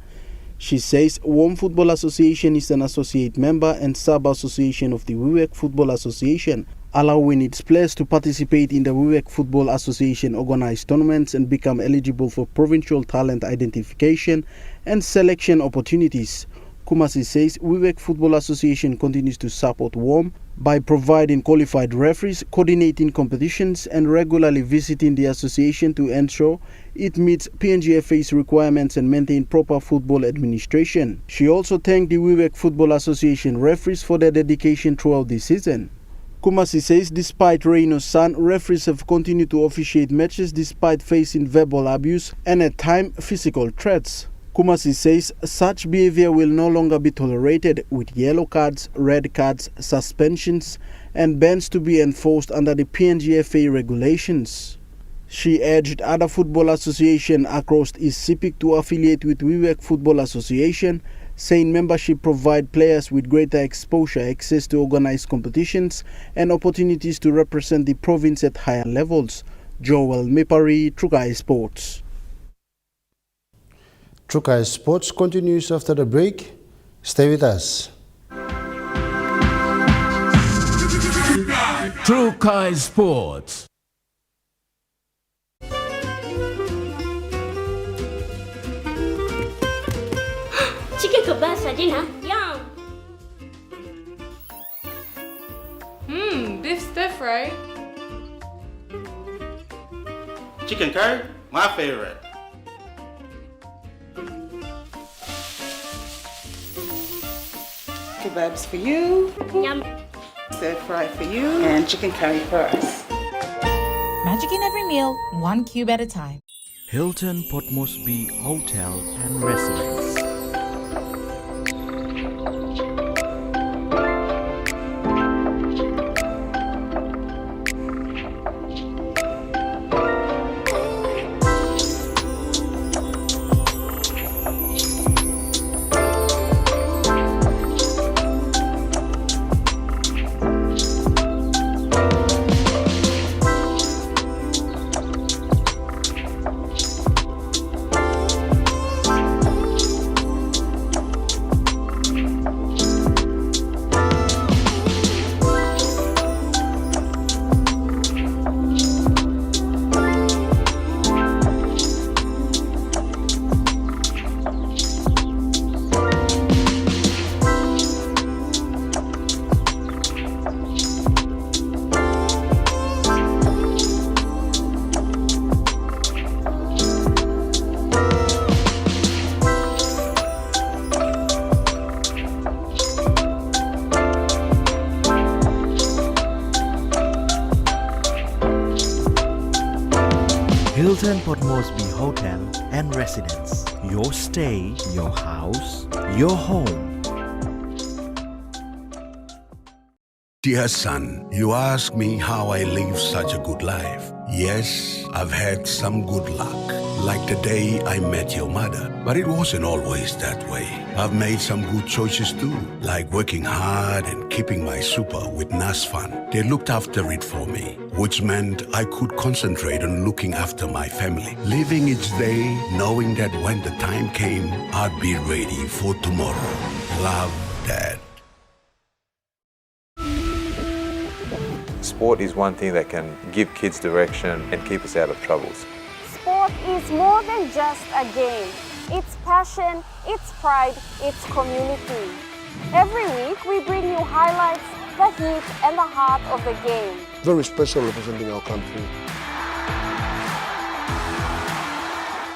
[SPEAKER 16] She says WOM Football Association is an associate member and sub-association of the Wewak Football Association, allowing its players to participate in the Wewak Football Association organized tournaments and become eligible for provincial talent identification and selection opportunities. Kumasi says Wewak Football Association continues to support WOM by providing qualified referees, coordinating competitions and regularly visiting the association to ensure it meets PNGFA's requirements and maintain proper football administration. She also thanked the Wewak Football Association referees for their dedication throughout the season. Kumasi says despite rain or sun, referees have continued to officiate matches despite facing verbal abuse and at times physical threats. Kumasi says such behavior will no longer be tolerated, with yellow cards, red cards, suspensions and bans to be enforced under the PNGFA regulations. She urged other football associations across East Sepik to affiliate with Wewak Football Association, saying membership provide players with greater exposure, access to organized competitions and opportunities to represent the province at higher levels. Joel Mipari, Trukai Sports.
[SPEAKER 2] Trukai Sports continues after the break. Stay with us.
[SPEAKER 12] Trukai Sports.
[SPEAKER 19] Chika
[SPEAKER 3] Basa dinner. Yum.
[SPEAKER 15] Beef stir fry.
[SPEAKER 5] Chicken curry, my favorite.
[SPEAKER 6] Kebabs for you.
[SPEAKER 3] Yum.
[SPEAKER 6] Stir fry for you. And chicken curry for us.
[SPEAKER 19] Magic in every meal, one cube at a time.
[SPEAKER 20] Hilton Port Moresby Hotel and Residence. Hilton Port Moresby Hotel and Residence. Your stay, your house, your home.
[SPEAKER 22] Dear son, you ask me how I live such a good life. Yes, I've had some good luck, like the day I met your mother. But it wasn't always that way. I've made some good choices too, like working hard and keeping my super with NASFAN. They looked after it for me, which meant I could concentrate on looking after my family. Living each day, knowing that when the time came, I'd be ready for tomorrow. Love, Dad.
[SPEAKER 23] Sport is one thing that can give kids direction and keep us out of troubles.
[SPEAKER 28] Sport is more than just a game. It's passion, it's pride, it's community. Every week we bring you highlights, the heat and the heart of the game.
[SPEAKER 10] Very special representing our country.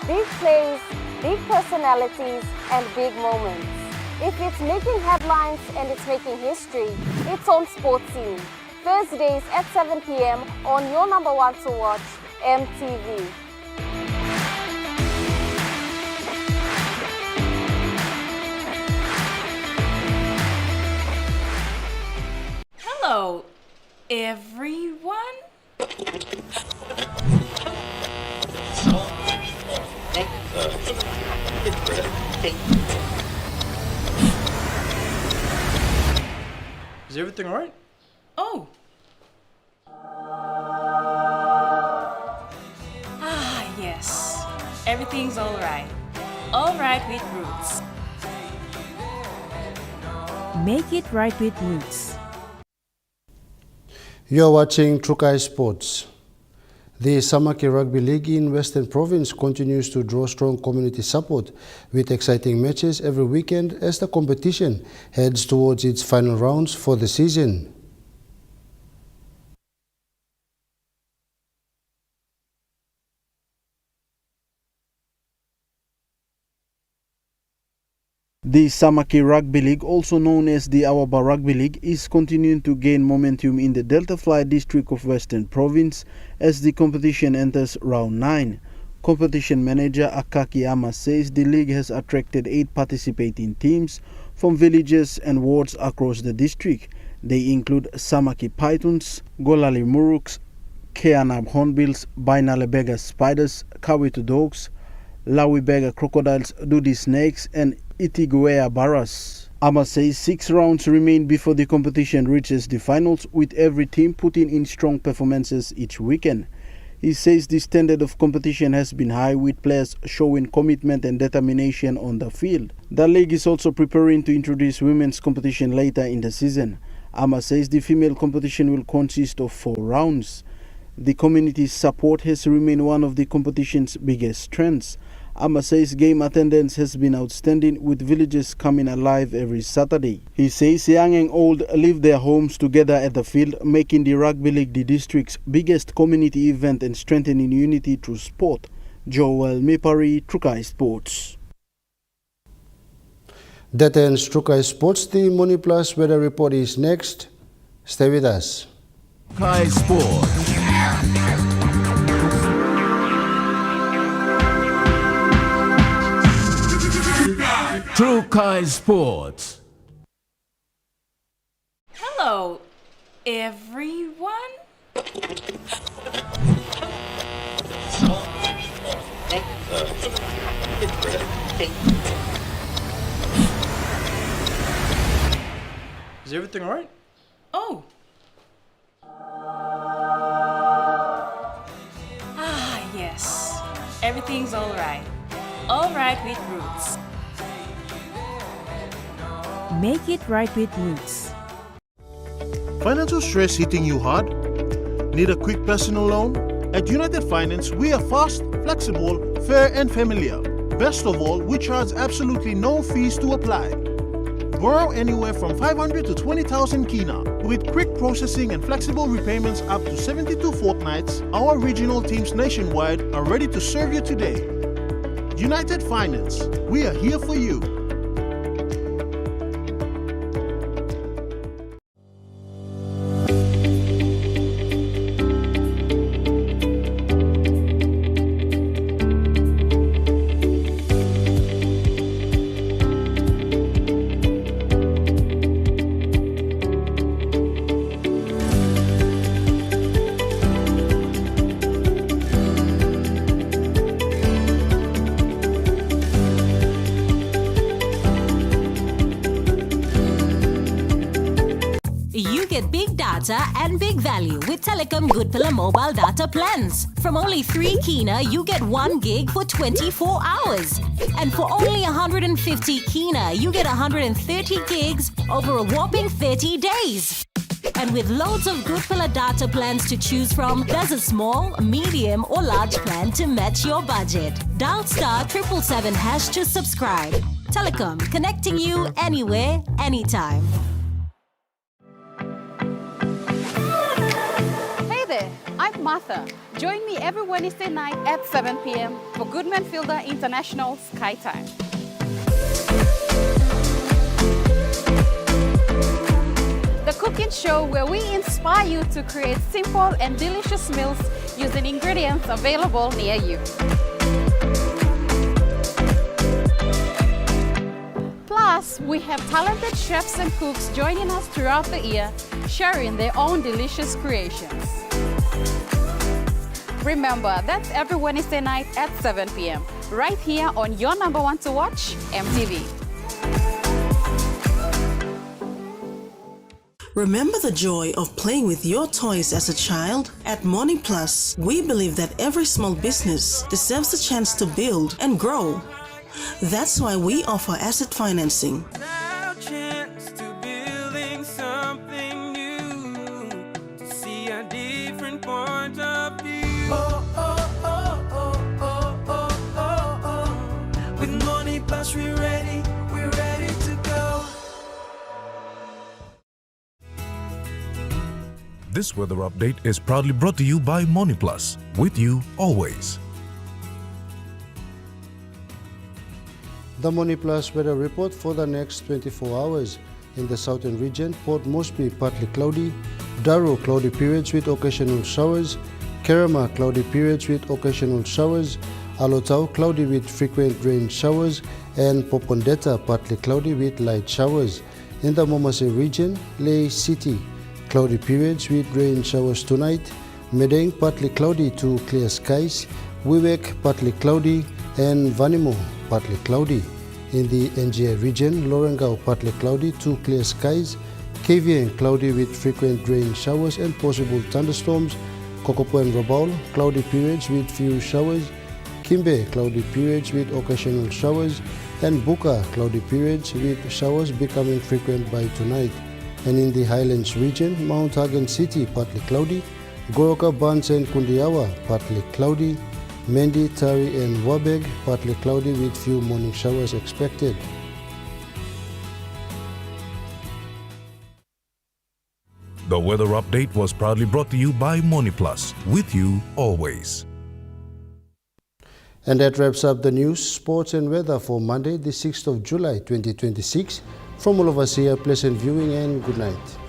[SPEAKER 28] Big plays, big personalities and big moments. If it's making headlines and it's making history, it's on Sports Scene. Thursdays at 7 p.m. on your number one to watch, EMTV.
[SPEAKER 15] Hello, everyone.
[SPEAKER 13] Is everything alright?
[SPEAKER 15] Oh. Yes. Everything's alright. Alright with Roots.
[SPEAKER 26] Make it right with Roots.
[SPEAKER 2] You're watching Trukai Sports. The Samaki Rugby League in Western Province continues to draw strong community support with exciting matches every weekend as the competition heads towards its final rounds for the season.
[SPEAKER 16] The Samaki Rugby League, also known as the Awaba Rugby League, is continuing to gain momentum in the Delta Fly district of Western Province as the competition enters round 9. Competition manager Akaki Ama says the league has attracted 8 participating teams from villages and wards across the district. They include Samaki Pythons, Golali Muruks, Keanab Hornbills, Bainalebega Spiders, Kawitu Dogs, Lawibega Crocodiles, Dudi Snakes and Itiguea Barras. Ama says 6 rounds remain before the competition reaches the finals, with every team putting in strong performances each weekend. He says the standard of competition has been high, with players showing commitment and determination on the field. The league is also preparing to introduce women's competition later in the season. Ama says the female competition will consist of 4 rounds. The community's support has remained one of the competition's biggest strengths. Ama says game attendance has been outstanding, with villages coming alive every Saturday. He says young and old leave their homes together at the field, making the Rugby League the district's biggest community event and strengthening unity through sport. Joel Mipari, Trukai Sports.
[SPEAKER 2] That ends Trukai Sports. The Money Plus weather report is next. Stay with us.
[SPEAKER 12] Trukai Sports. Trukai Sports.
[SPEAKER 15] Hello, everyone.
[SPEAKER 13] Is everything all right?
[SPEAKER 15] Oh. Yes. Everything's all right. All right with Roots.
[SPEAKER 26] Make it right with Roots.
[SPEAKER 3] Financial stress hitting you hard? Need a quick personal loan? At United Finance, we are fast, flexible, fair and familiar. Best of all, we charge absolutely no fees to apply. Borrow anywhere from 500 to 20,000 kina. With quick processing and flexible repayments up to 72 fortnights, our regional teams nationwide are ready to serve you today. United Finance, we are here for you.
[SPEAKER 27] You get big data and big value with Telecom Good Pillar mobile data plans. From only 3 kina, you get 1 gig for 24 hours. And for only 150 kina, you get 130 gigs over a whopping 30 days. And with loads of Good Pillar data plans to choose from, there's a small, medium or large plan to match your budget. Dial *777# to subscribe. Telecom, connecting you anywhere, anytime.
[SPEAKER 6] Hey there, I'm Martha. Join me every Wednesday night at 7 p.m. for Goodman Fielder International Sky Time. The cooking show where we inspire you to create simple and delicious meals using ingredients available near you. Plus, we have talented chefs and cooks joining us throughout the year, sharing their own delicious creations. Remember, that's every Wednesday night at 7 p.m. right here on your number one to watch, EMTV.
[SPEAKER 17] Remember the joy of playing with your toys as a child? At Morning Plus, we believe that every small business deserves a chance to build and grow. That's why we offer asset financing.
[SPEAKER 18] Our chance to building something new, to see a different point of view. With Money Plus, we're ready to go.
[SPEAKER 7] This weather update is proudly brought to you by Money Plus, with you always.
[SPEAKER 2] The Money Plus weather report for the next 24 hours. In the southern region, Port Moresby partly cloudy, Darrow cloudy periods with occasional showers, Kerama cloudy periods with occasional showers, Alotau cloudy with frequent rain showers, and Popondetta partly cloudy with light showers. In the Momase region, Lei City cloudy periods with rain showers tonight, Medeng partly cloudy to clear skies, Wewak partly cloudy, and Vanimo partly cloudy. In the NGA region, Lorengau partly cloudy to clear skies, KVN cloudy with frequent rain showers and possible thunderstorms, Kokopo and Rabaul cloudy periods with few showers, Kimbe cloudy periods with occasional showers, and Buka cloudy periods with showers becoming frequent by tonight. And in the Highlands region, Mount Hagen City partly cloudy, Goroka, Bans and Kundiawa partly cloudy, Mendi, Tari and Wabeg, partly cloudy with few morning showers expected.
[SPEAKER 7] The weather update was proudly brought to you by MoneyPlus, with you always.
[SPEAKER 2] And that wraps up the news, sports and weather for Monday, the 6th of July 2026. From all of us here, pleasant viewing and good night.